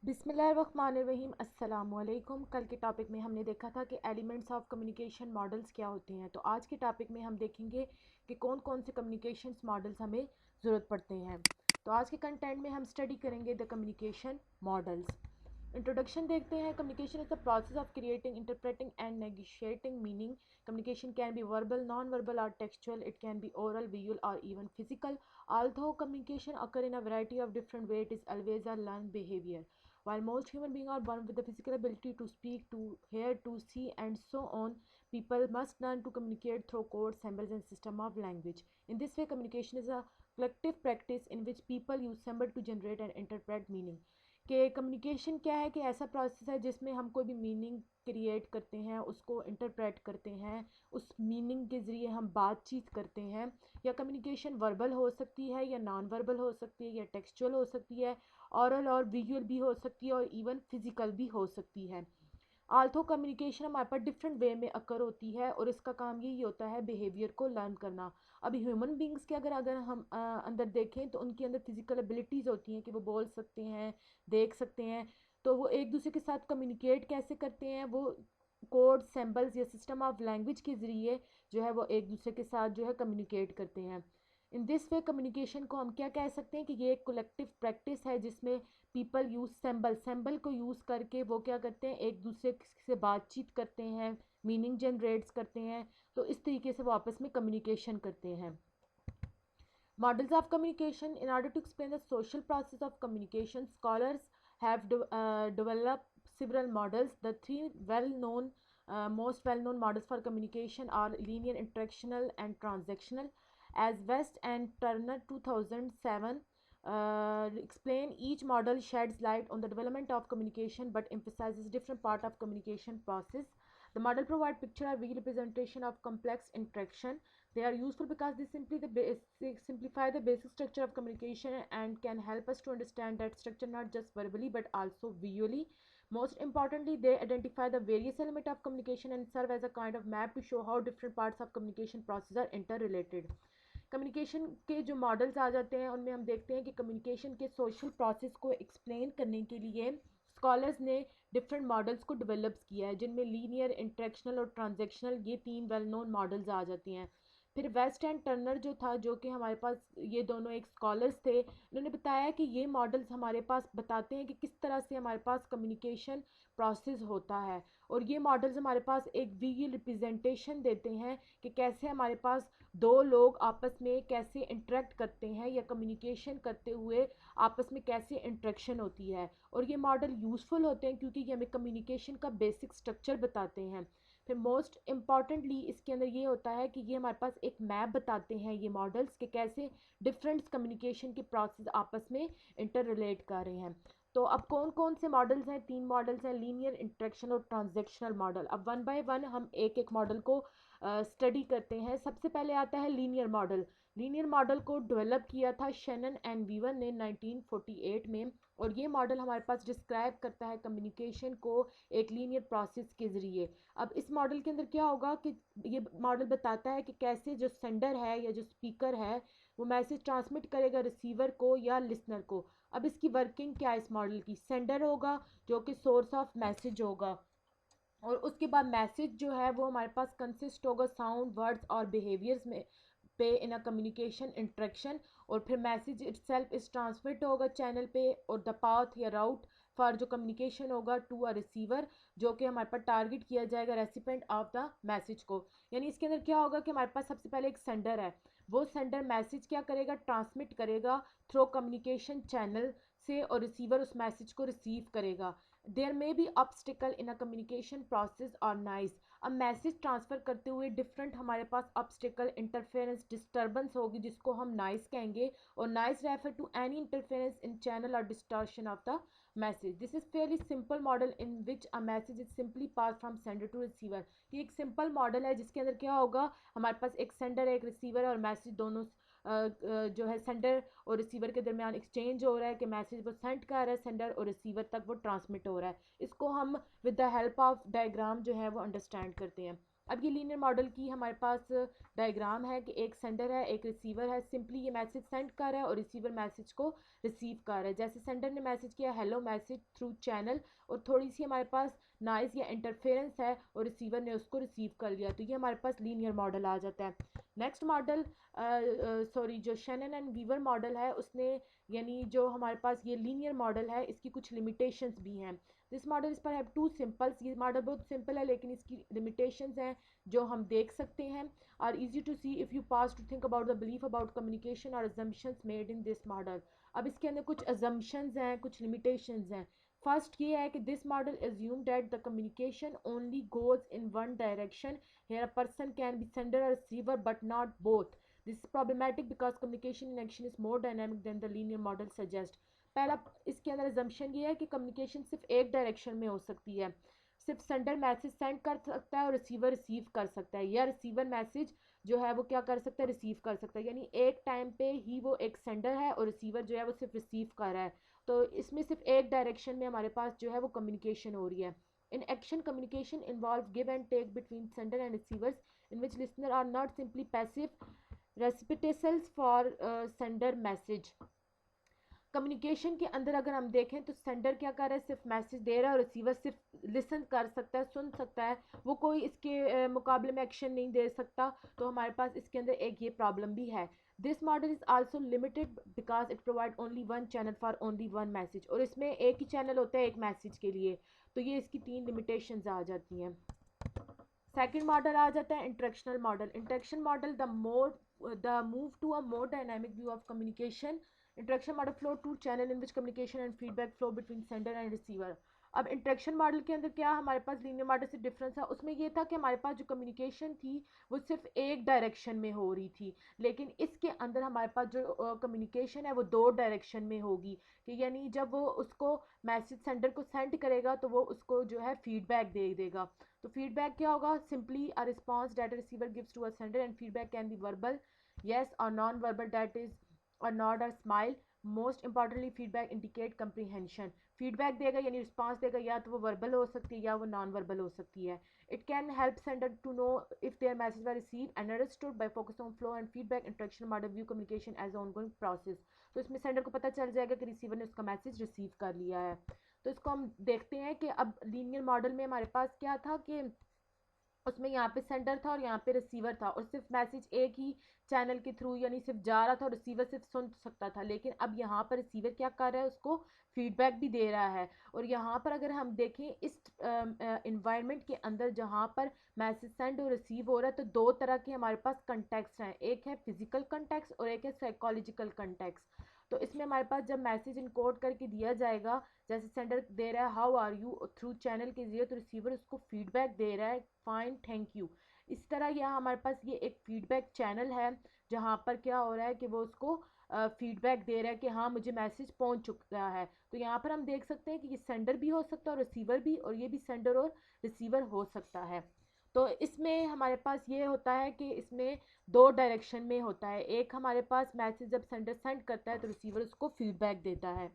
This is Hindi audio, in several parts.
बिस्मिल्लाहिर्रहमानिर्रहीम अस्सलामुअलैकुम। कल के टॉपिक में हमने देखा था कि एलिमेंट्स ऑफ कम्युनिकेशन मॉडल्स क्या होते हैं। तो आज के टॉपिक में हम देखेंगे कि कौन कौन से कम्युनिकेशन मॉडल्स हमें ज़रूरत पड़ते हैं। तो आज के कंटेंट में हम स्टडी करेंगे द कम्युनिकेशन मॉडल्स। इंट्रोडक्शन देखते हैं। Communication is the process of creating, interpreting and negotiating meaning. Communication can be verbal, non verbal और textual. It can be oral, visual or even physical. Although communication occur in a variety of different ways, it is always a learned behavior. While most human beings are born with the physical ability to speak, to hear, to see, and so on, people must learn to communicate through codes, symbols, and system of language. In this way, communication is a collective practice in which people use symbol to generate and interpret meaning. कि कम्युनिकेशन क्या है कि ऐसा प्रोसेस है जिसमें हम कोई भी मीनिंग क्रिएट करते हैं, उसको इंटरप्रेट करते हैं, उस मीनिंग के ज़रिए हम बातचीत करते हैं। या कम्युनिकेशन वर्बल हो सकती है, या नॉन वर्बल हो सकती है, या टेक्सचुअल हो सकती है, ऑरल और विजुअल भी हो सकती है, और इवन फिजिकल भी हो सकती है। आल्थो कम्युनिकेशन हमारे पास डिफरेंट वे में अकर होती है और इसका काम यही होता है बिहेवियर को लर्न करना। अभी ह्यूमन बींग्स के अगर अगर हम अंदर देखें तो उनके अंदर फिजिकल एबिलिटीज़ होती हैं कि वो बोल सकते हैं, देख सकते हैं। तो वो एक दूसरे के साथ कम्युनिकेट कैसे करते हैं, वो कोड, सिंबल्स या सिस्टम ऑफ लैंग्वेज के ज़रिए जो है वो एक दूसरे के साथ जो है कम्युनिकेट करते हैं। इन दिस वे कम्युनिकेशन को हम क्या कह सकते हैं कि ये एक कलेक्टिव प्रैक्टिस है जिसमें पीपल यूज़ सिंबल को यूज़ करके वो क्या करते हैं, एक दूसरे से बातचीत करते हैं, मीनिंग जनरेट्स करते हैं। तो इस तरीके से वो आपस में कम्युनिकेशन करते हैं। Models of communication. In order to explain the social process of communication, scholars have developed several models. The three most well-known models for communication are linear, interactional, and transactional. As West and Turner 2007 explain, each model sheds light on the development of communication but emphasizes different part of communication process. The model provide picture or visual representation of complex interaction. They are useful because they simplify the basic structure of communication and can help us to understand that structure not just verbally but also visually. Most importantly, they identify the various elements of communication and serve as a kind of map to show how different parts of communication process are interrelated. Communication के जो मॉडल्स आ जाते हैं उनमें हम देखते हैं कि कम्युनिकेशन के सोशल प्रोसेस को एक्सप्लेन करने के लिए स्कॉलर्स ने डिफरेंट मॉडल्स को डेवलप किया है, जिनमें लीनियर, इंटरेक्शनल और ट्रांजेक्शनल ये तीन वेल नोन मॉडल्स आ जाती हैं। फिर वेस्ट एंड टर्नर जो था, जो कि हमारे पास ये दोनों एक स्कॉलर्स थे, उन्होंने बताया कि ये मॉडल्स हमारे पास बताते हैं कि किस तरह से हमारे पास कम्युनिकेशन प्रोसेस होता है। और ये मॉडल्स हमारे पास एक विजुअल रिप्रेजेंटेशन देते हैं कि कैसे हमारे पास दो लोग आपस में कैसे इंटरेक्ट करते हैं या कम्युनिकेशन करते हुए आपस में कैसे इंटरेक्शन होती है। और ये मॉडल यूज़फुल होते हैं क्योंकि ये हमें कम्युनिकेशन का बेसिक स्ट्रक्चर बताते हैं। फिर मोस्ट इम्पॉर्टेंटली इसके अंदर ये होता है कि ये हमारे पास एक मैप बताते हैं ये मॉडल्स कि कैसे डिफरेंट कम्युनिकेशन के प्रोसेस आपस में इंटर रिलेट कर रहे हैं। तो अब कौन कौन से मॉडल्स हैं? तीन मॉडल्स हैं, लीनियर, इंटरेक्शन और ट्रांजेक्शनल मॉडल। अब वन बाय वन हम एक एक मॉडल को स्टडी करते हैं। सबसे पहले आता है लीनियर मॉडल। लीनियर मॉडल को डेवलप किया था शेनन एंड वीवर ने 1948 में। और ये मॉडल हमारे पास डिस्क्राइब करता है कम्युनिकेशन को एक लीनियर प्रोसेस के ज़रिए। अब इस मॉडल के अंदर क्या होगा कि ये मॉडल बताता है कि कैसे जो सेंडर है या जो स्पीकर है वो मैसेज ट्रांसमिट करेगा रिसीवर को या लिसनर को। अब इसकी वर्किंग क्या है इस मॉडल की? सेंडर होगा जो कि सोर्स ऑफ मैसेज होगा, और उसके बाद मैसेज जो है वो हमारे पास कंसिस्ट होगा साउंड, वर्ड्स और बिहेवियर्स में पे इन अ कम्युनिकेशन इंट्रैक्शन। और फिर मैसेज इटसेल्फ इस ट्रांसमिट होगा चैनल पे, और द पाथ या राउट फॉर जो कम्युनिकेशन होगा टू अ रिसीवर, जो कि हमारे पास टारगेट किया जाएगा रेसिपेंट ऑफ द मैसेज को। यानी इसके अंदर क्या होगा कि हमारे पास सबसे पहले एक सेंडर है, वो सेंडर मैसेज क्या करेगा, ट्रांसमिट करेगा थ्रू कम्युनिकेशन चैनल से, और रिसीवर उस मैसेज को रिसीव करेगा। There may be obstacle in a communication process और नॉइज। अब मैसेज ट्रांसफ़र करते हुए डिफरेंट हमारे पास ऑब्स्टिकल, इंटरफेरेंस, डिस्टर्बेंस होगी जिसको हम नॉइज कहेंगे। और noise refer to any interference in channel और distortion of the message. This is fairly simple model in which a message is simply pass from sender to receiver. ये एक सिंपल मॉडल है जिसके अंदर क्या होगा, हमारे पास एक सेंडर है, एक रिसीवर है, और मैसेज दोनों जो है सेंडर और रिसीवर के दरमियान एक्सचेंज हो रहा है कि मैसेज वो सेंड कर रहा है सेंडर, और रिसीवर तक वो ट्रांसमिट हो रहा है। इसको हम with the help of diagram जो है वो अंडरस्टैंड करते हैं। अब ये लीनियर मॉडल की हमारे पास डायग्राम है कि एक सेंडर है, एक रिसीवर है। सिंपली ये मैसेज सेंड कर रहा है और रिसीवर मैसेज को रिसीव कर रहा है। जैसे सेंडर ने मैसेज किया हेलो मैसेज थ्रू चैनल, और थोड़ी सी हमारे पास नॉइज़ या इंटरफेरेंस है और रिसीवर ने उसको रिसीव कर लिया, तो ये हमारे पास लीनियर मॉडल आ जाता है। नेक्स्ट मॉडल जो शैनन एंड वीवर मॉडल है, उसने यानी जो हमारे पास ये लीनियर मॉडल है इसकी कुछ लिमिटेशंस भी हैं। दिस मॉडल इस पर हैव टू सिंपल्स, ये मॉडल बहुत सिंपल है लेकिन इसकी लिमिटेशंस हैं जो हम देख सकते हैं। और easy to see if you pause to think about the belief about communication और assumptions made in this model. अब इसके अंदर कुछ अजम्पशंस हैं, कुछ लिमिटेशंस हैं। फर्स्ट ये है कि this model assume that the communication only goes in one direction, here a person can be sender और receiver but not both. This is problematic because communication in action is more dynamic than the linear model suggest. पहला इसके अंदर एजम्पशन ये है कि कम्युनिकेशन सिर्फ एक डायरेक्शन में हो सकती है, सिर्फ सेंडर मैसेज सेंड कर सकता है और रिसीवर रिसीव कर सकता है, या रिसीवर मैसेज जो है वो क्या कर सकता है, रिसीव कर सकता है। यानी एक टाइम पे ही वो एक सेंडर है और रिसीवर जो है वो सिर्फ रिसीव कर रहा है। तो इसमें सिर्फ एक डायरेक्शन में हमारे पास जो है वो कम्युनिकेशन हो रही है। In action communication involve give and take between sender and receivers in which listener are not simply passive recipients for sender message. Communication के अंदर अगर हम देखें तो सेंडर क्या कर रहा है, सिर्फ मैसेज दे रहा है और रिसीवर सिर्फ लिसन कर सकता है, सुन सकता है, वो कोई इसके मुकाबले में एक्शन नहीं दे सकता। तो हमारे पास इसके अंदर एक ये प्रॉब्लम भी है। This model is also limited because it provide only one channel for only one message, और इसमें एक ही चैनल होता है एक मैसेज के लिए। तो ये इसकी 3 लिमिटेशंस आ जाती हैं। सेकेंड मॉडल आ जाता है interactional model. Interaction model the move to a more dynamic view of communication. Interaction model flow two channel in which communication and feedback flow between sender and receiver. अब इंटरेक्शन मॉडल के अंदर क्या हमारे पास लीनियर मॉडल से डिफरेंस है, उसमें ये था कि हमारे पास जो कम्युनिकेशन थी वो सिर्फ एक डायरेक्शन में हो रही थी, लेकिन इसके अंदर हमारे पास जो कम्युनिकेशन है वो 2 डायरेक्शन में होगी। कि यानी जब वो उसको मैसेज सेंडर को सेंड करेगा तो वो उसको जो है फीडबैक दे देगा। तो फीडबैक क्या होगा, simply a response that receiver gives to a sender, and feedback can be verbal yes or non-verbal, that is a nod or smile. Most importantly feedback indicate comprehension. Feedback देगा यानी रिस्पांस देगा, या तो वो वर्बल हो सकती है या वो नॉन वर्बल हो सकती है। It can help sender to know if their message were receive and understood by focus on flow and feedback interaction model view communication as ongoing process. तो इसमें सेंडर को पता चल जाएगा कि रिसीवर ने उसका मैसेज रिसीव कर लिया है। तो इसको हम देखते हैं कि अब लीनियर मॉडल में हमारे पास क्या था कि उसमें यहाँ पे सेंडर था और यहाँ पे रिसीवर था, और सिर्फ मैसेज एक ही चैनल के थ्रू यानी सिर्फ जा रहा था और रिसीवर सिर्फ सुन सकता था। लेकिन अब यहाँ पर रिसीवर क्या कर रहा है, उसको फीडबैक भी दे रहा है। और यहाँ पर अगर हम देखें इस इन्वायरमेंट के अंदर जहाँ पर मैसेज सेंड और रिसीव हो रहा है, तो 2 तरह के हमारे पास कंटेक्स्ट हैं, एक है फिजिकल कंटेक्स्ट और एक है साइकोलॉजिकल कंटेक्स्ट। तो इसमें हमारे पास जब मैसेज इनकोड करके दिया जाएगा, जैसे सेंडर दे रहा है how are you through channel के जरिए, तो रिसीवर उसको फीडबैक दे रहा है फाइन थैंक यू। इस तरह यहाँ हमारे पास ये एक फीडबैक चैनल है जहाँ पर क्या हो रहा है कि वो उसको फीडबैक दे रहा है कि हाँ मुझे मैसेज पहुँच चुका है। तो यहाँ पर हम देख सकते हैं कि ये सेंडर भी हो सकता है और रिसीवर भी, और ये भी सेंडर और रिसीवर हो सकता है। तो इसमें हमारे पास ये होता है कि इसमें 2 डायरेक्शन में होता है, एक हमारे पास मैसेज जब सेंडर सेंड करता है तो रिसीवर उसको फीडबैक देता है।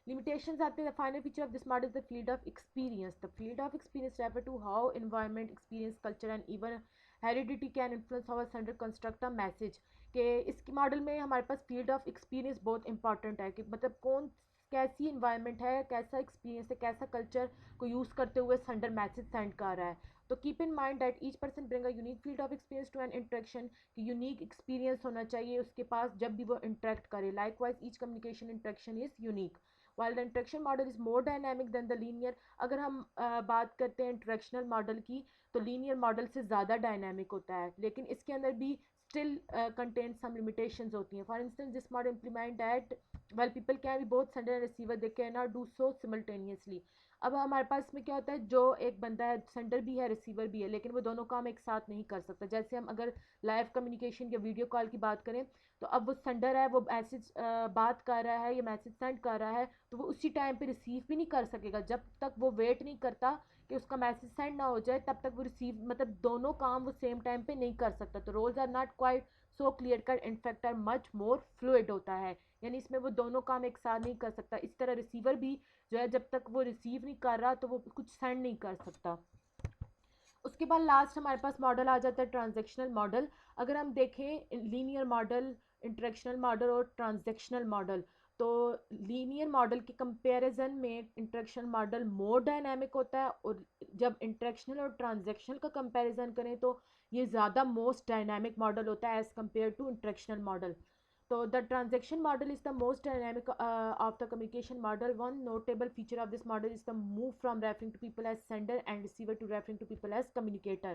Limitations आते हैं। The final feature of this model is the field of experience. The field of experience refer to how environment, experience, culture and even heredity can influence how a sender construct a message. कि इस मॉडल में हमारे पास फील्ड ऑफ एक्सपीरियंस बहुत इंपॉर्टेंट है, कि मतलब कौन कैसी इन्वायरमेंट है, कैसा एक्सपीरियंस है, कैसा कल्चर को यूज़ करते हुए सेंडर मैसेज सेंड कर रहा है। तो keep in mind that each person bring a unique field of experience to an interaction, कि यूनिक एक्सपीरियंस होना चाहिए उसके पास जब भी वो इंटरेक्ट करे। Likewise each communication interaction is unique while the interaction model is more dynamic than the linear। अगर हम बात करते हैं इंटरेक्शनल मॉडल की, तो लीनियर मॉडल से ज़्यादा डायनामिक होता है, लेकिन इसके अंदर भी स्टिल कंटेन सम लिमिटेशंस होती हैं। For instance this model implement that well people can be both sender and receiver, they can not do so simultaneously. अब हमारे पास इसमें क्या होता है, जो एक बंदा है सेंडर भी है रिसीवर भी है, लेकिन वो दोनों काम एक साथ नहीं कर सकता। जैसे हम अगर लाइव कम्युनिकेशन या वीडियो कॉल की बात करें, तो अब वो सेंडर है वो मैसेज बात कर रहा है या मैसेज सेंड कर रहा है, तो वो उसी टाइम पे रिसीव भी नहीं कर सकेगा जब तक वो वेट नहीं करता कि उसका मैसेज सेंड ना हो जाए, तब तक वो रिसीव मतलब दोनों काम वो सेम टाइम पे नहीं कर सकता। तो roles are not quite so clear cut, in fact are much more fluid होता है, यानी इसमें वो दोनों काम एक साथ नहीं कर सकता। इस तरह रिसीवर भी जो है जब तक वो रिसीव नहीं कर रहा तो वो कुछ सेंड नहीं कर सकता। उसके बाद लास्ट हमारे पास मॉडल आ जाता है ट्रांजैक्शनल मॉडल। अगर हम देखें लीनियर मॉडल, इंटरेक्शनल मॉडल और ट्रांजैक्शनल मॉडल, तो लीनियर मॉडल के कंपैरिजन में इंटरेक्शनल मॉडल मोर डायनामिक होता है, और जब इंटरेक्शनल और ट्रांजैक्शनल का कंपैरिजन करें तो ये ज़्यादा मोस्ट डायनामिक मॉडल होता है as compare to interactional model. So the transaction model is the most dynamic of the communication model. One notable feature of this model is the move from referring to people as sender and receiver to referring to people as communicator.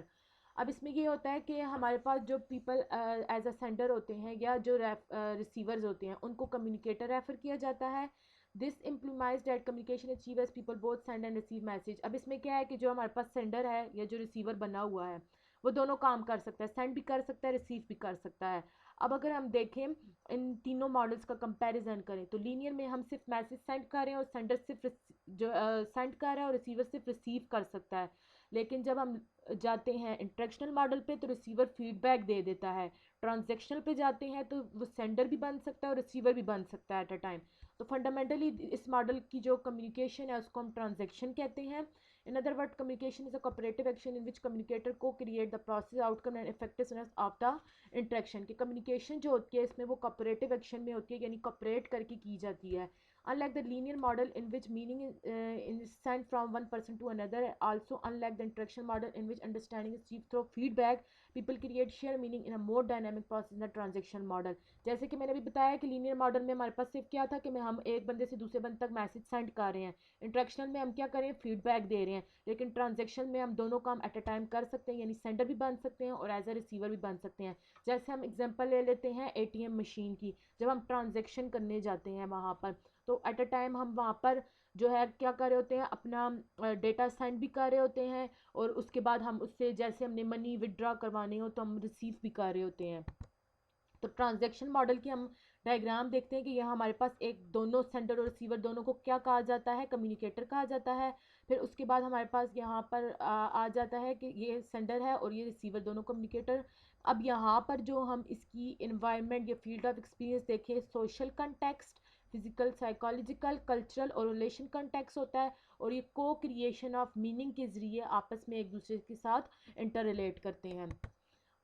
अब इसमें ये होता है कि हमारे पास जो पीपल एज अ सेंडर होते हैं या जो रिसीवर्स होते हैं उनको कम्युनिकेटर रेफर किया जाता है। This implies that communication achieve as people both send and receive message. अब इसमें क्या है कि जो हमारे पास सेंडर है या जो रिसीवर बना हुआ है वो दोनों काम कर सकता है, सेंड भी कर सकता है, रिसीव भी कर सकता है। अब अगर हम देखें इन तीनों मॉडल्स का कंपैरिजन करें तो लीनियर में हम सिर्फ मैसेज सेंड कर रहे हैं और सेंडर सिर्फ जो सेंड कर रहा है और रिसीवर सिर्फ रिसीव कर सकता है। लेकिन जब हम जाते हैं इंटरेक्शनल मॉडल पे तो रिसीवर फीडबैक दे देता है। ट्रांजैक्शनल पे जाते हैं तो वो सेंडर भी बन सकता है और रिसीवर भी बन सकता है एट अ टाइम। तो फंडामेंटली इस मॉडल की जो कम्युनिकेशन है उसको हम ट्रांजैक्शन कहते हैं। In other words, communication is a cooperative action in which communicator co-create the process, outcome and effectiveness of the interaction। कि communication जो होती है इसमें वो cooperative action में होती है, यानी cooperate करके की जाती है। Unlike the linear model in which meaning is sent from one person to another, also unlike the interaction model in which understanding is achieved through feedback, people create share meaning in a more dynamic process in the transaction model। जैसे कि मैंने अभी बताया कि लीनियर मॉडल में हमारे पास सिर्फ क्या था कि हम एक बंदे से दूसरे बंदे तक मैसेज सेंड कर रहे हैं, इंटरेक्शनल में हम क्या करें, फीडबैक दे रहे हैं। लेकिन ट्रांजेक्शन में हम दोनों काम एट अ टाइम कर सकते हैं, यानी सेंडर भी बन सकते हैं और एज अ रिसीवर भी बन सकते हैं। जैसे हम एग्जांपल ले लेते हैं एटीएम मशीन की। जब हम ट्रांजेक्शन करने जाते हैं वहाँ पर तो एट अ टाइम हम वहाँ पर जो है क्या कर रहे होते हैं, अपना डेटा सेंड भी कर रहे होते हैं और उसके बाद हम उससे जैसे हमने मनी विड्रॉ करवानी हो तो हम रिसीव भी कर रहे होते हैं। तो ट्रांजैक्शन मॉडल की हम डायग्राम देखते हैं कि यहाँ हमारे पास एक दोनों सेंडर और रिसीवर दोनों को क्या कहा जाता है, कम्युनिकेटर कहा जाता है। फिर उसके बाद हमारे पास यहाँ पर आ जाता है कि ये सेंडर है और ये रिसीवर, दोनों कम्युनिकेटर। अब यहाँ पर जो हम इसकी इन्वायरमेंट या फील्ड ऑफ एक्सपीरियंस देखें, social context, physical, psychological, cultural और रिलेशन कंटेक्स्ट होता है, और ये को क्रिएशन ऑफ मीनिंग के ज़रिए आपस में एक दूसरे के साथ इंटर रिलेट करते हैं।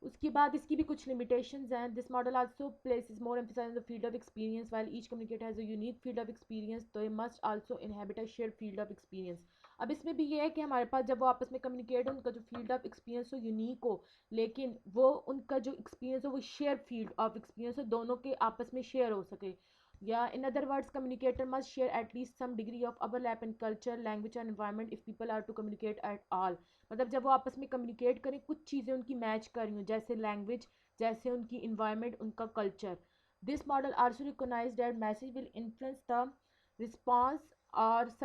उसके बाद इसकी भी कुछ लिमिटेशंस हैं। This model also places more emphasize the field of experience while each communicator has a unique field of experience, तो ये must also inhabit a shared field of experience. अब इसमें भी ये है कि हमारे पास जब वो आपस में कम्युनिकेट हो उनका जो फील्ड ऑफ एक्सपीरियंस हो यूनिक हो, लेकिन वो उनका जो एक्सपीरियंस हो वो शेयर फील्ड ऑफ एक्सपीरियंस हो, दोनों के आपस में शेयर हो सके। या in other words communicator must share at least some degree of overlap in culture, language and environment if people are to communicate at all. मतलब जब वो आपस में कम्युनिकेट करें कुछ चीज़ें उनकी मैच कर रही हूँ, जैसे लैंग्वेज, जैसे उनकी इन्वायरमेंट, उनका culture. This model also recognize that message will influence the response और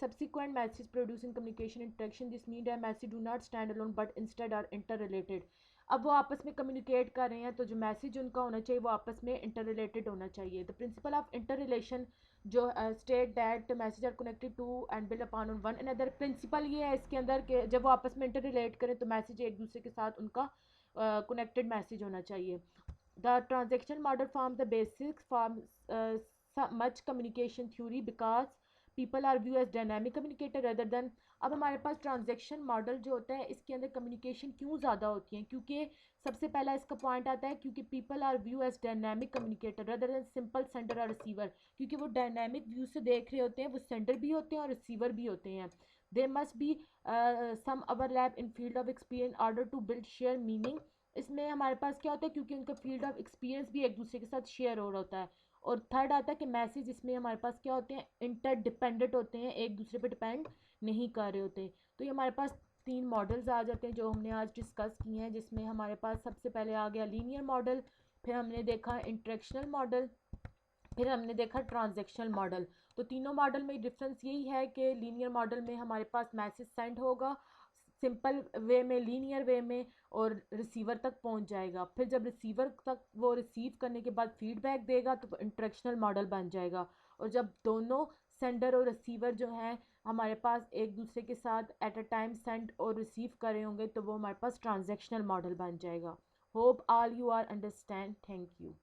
subsequent message produced in communication interaction. This means that message do not stand alone but instead are interrelated। अब वो आपस में कम्युनिकेट कर रहे हैं तो जो मैसेज उनका होना चाहिए वो आपस में इंटर रिलेटेड होना चाहिए। The principle of interrelation जो state that message are connected to and build upon on one another. Principle ये है इसके अंदर कि जब वो आपस में इंटर रिलेट करें तो मैसेज एक दूसरे के साथ उनका कनेक्टेड मैसेज होना चाहिए। The transaction model form the basics form much communication theory because people are view as dynamic communicator rather than. अब हमारे पास ट्रांजेक्शन मॉडल जो होता है इसके अंदर कम्युनिकेशन क्यों ज़्यादा होती है, क्योंकि सबसे पहला इसका पॉइंट आता है क्योंकि people are view as dynamic communicator rather than simple sender और रिसीवर। क्योंकि वो डायनामिक व्यू से देख रहे होते हैं, वो सेंडर भी होते हैं और रिसीवर भी होते हैं। They must be some overlap in field of experience order to build share meaning. इसमें हमारे पास क्या होता है, क्योंकि उनका फील्ड ऑफ एक्सपीरियंस भी एक दूसरे के साथ शेयर हो रहा होता है। और थर्ड आता है कि मैसेज, इसमें हमारे पास क्या होते हैं, इंटर डिपेंडेंट होते हैं, एक दूसरे पे डिपेंड नहीं कर रहे होते। तो ये हमारे पास तीन मॉडल्स आ जाते हैं जो हमने आज डिस्कस किए हैं, जिसमें हमारे पास सबसे पहले आ गया लीनियर मॉडल, फिर हमने देखा इंटरेक्शनल मॉडल, फिर हमने देखा ट्रांजेक्शनल मॉडल। तो तीनों मॉडल में डिफरेंस यही है कि लीनियर मॉडल में हमारे पास मैसेज सेंड होगा सिंपल वे में, लीनियर वे में, और रिसीवर तक पहुंच जाएगा। फिर जब रिसीवर तक वो रिसीव करने के बाद फीडबैक देगा तो इंटरेक्शनल मॉडल बन जाएगा। और जब दोनों सेंडर और रिसीवर जो हैं हमारे पास एक दूसरे के साथ एट अ टाइम सेंड और रिसीव कर रहे होंगे तो वो हमारे पास ट्रांजेक्शनल मॉडल बन जाएगा। Hope all you are understand. Thank you.